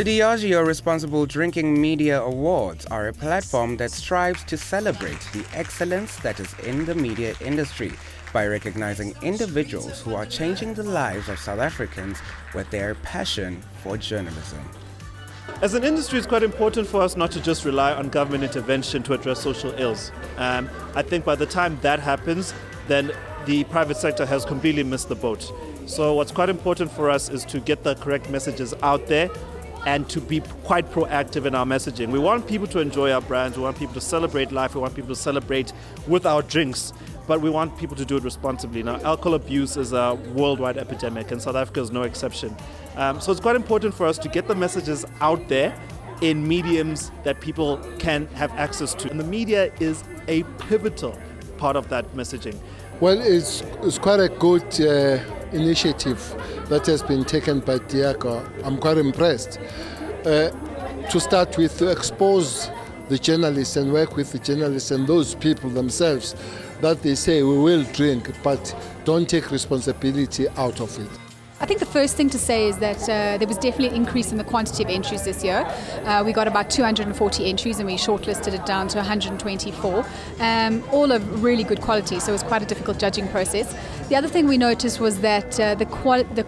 The Diageo Responsible Drinking Media Awards are a platform that strives to celebrate the excellence that is in the media industry by recognizing individuals who are changing the lives of South Africans with their passion for journalism. As an industry, it's quite important for us not to just rely on government intervention to address social ills. I think by the time that happens, then the private sector has completely missed the boat. So what's quite important for us is to get the correct messages out there and to be quite proactive in our messaging. We want people to enjoy our brands, we want people to celebrate life, we want people to celebrate with our drinks, but we want people to do it responsibly. Now, alcohol abuse is a worldwide epidemic and South Africa is no exception. So it's quite important for us to get the messages out there in mediums that people can have access to. And the media is a pivotal part of that messaging. Well, it's quite a good initiative that has been taken by Diageo. I'm quite impressed. To start with, to expose the journalists and work with the journalists and those people themselves that they say we will drink, but don't take responsibility out of it. I think the first thing to say is that there was definitely an increase in the quantity of entries this year. We got about 240 entries and we shortlisted it down to 124, all of really good quality, so it was quite a difficult judging process. The other thing we noticed was that the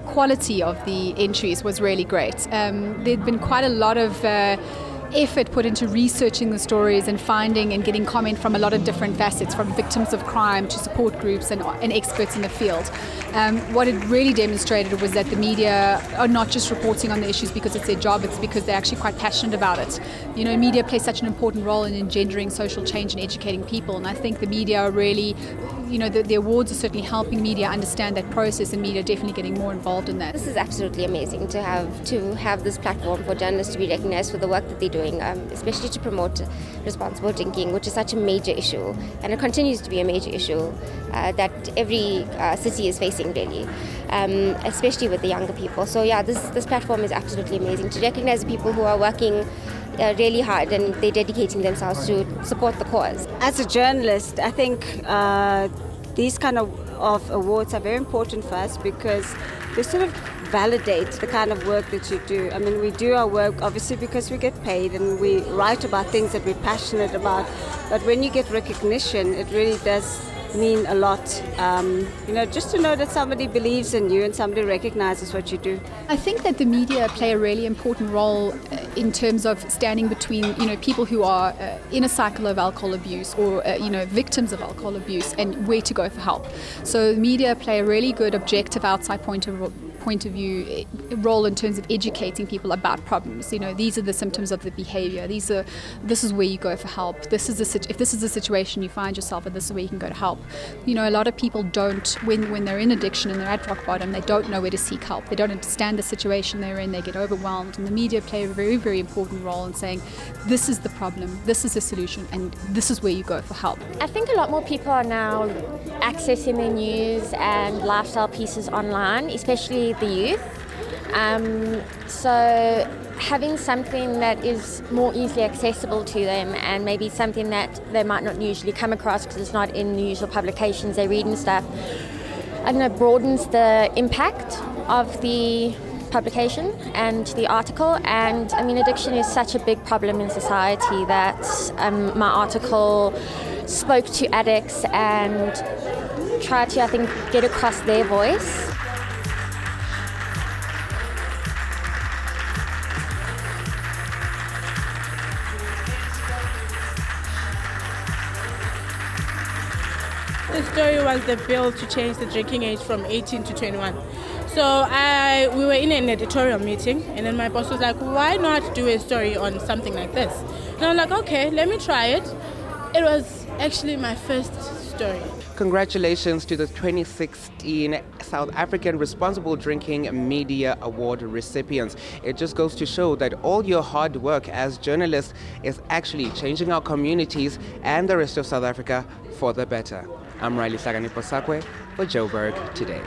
quality of the entries was really great. There'd been quite a lot of effort put into researching the stories and finding and getting comment from a lot of different facets, from victims of crime to support groups and experts in the field. What it really demonstrated was that the media are not just reporting on the issues because it's their job, it's because they're actually quite passionate about it. You know, media plays such an important role in engendering social change and educating people, and I think the media are really, you know, the awards are certainly helping media understand that process, and media are definitely getting more involved in that. This is absolutely amazing to have this platform for journalists to be recognized for the work that they're doing, especially to promote responsible drinking, which is such a major issue, and it continues to be a major issue that every city is facing really, especially with the younger people. So yeah, this platform is absolutely amazing to recognize people who are working really hard and they're dedicating themselves to support the cause. As a journalist, I think these kind of awards are very important for us because they sort of validate the kind of work that you do. I mean, we do our work obviously because we get paid and we write about things that we're passionate about, but when you get recognition, it really does mean a lot, just to know that somebody believes in you and somebody recognizes what you do. I think that the media play a really important role in terms of standing between, people who are in a cycle of alcohol abuse or, victims of alcohol abuse and where to go for help. So media play a really good objective outside point of view role in terms of educating people about problems. These are the symptoms of the behavior. This is where you go for help. If this is a situation you find yourself in, this is where you can go to help. A lot of people don't, when they're in addiction and they're at rock bottom, they don't know where to seek help. They don't understand the situation they're in. They get overwhelmed, and the media play a very, very important role in saying, this is the problem, this is the solution, and this is where you go for help. I think a lot more people are now accessing their news and lifestyle pieces online, especially the youth. So having something that is more easily accessible to them and maybe something that they might not usually come across because it's not in the usual publications they read and stuff, I don't know, broadens the impact of the publication and the article. And I mean, addiction is such a big problem in society that my article spoke to addicts and tried to, I think, get across their voice. The story was the bill to change the drinking age from 18 to 21. So we were in an editorial meeting, and then my boss was like, why not do a story on something like this? And I'm like, okay, let me try it. It was actually my first story. Congratulations to the 2016 South African Responsible Drinking Media Award recipients. It just goes to show that all your hard work as journalists is actually changing our communities and the rest of South Africa for the better. I'm Riley Sagani Posakwe for Joburg Today.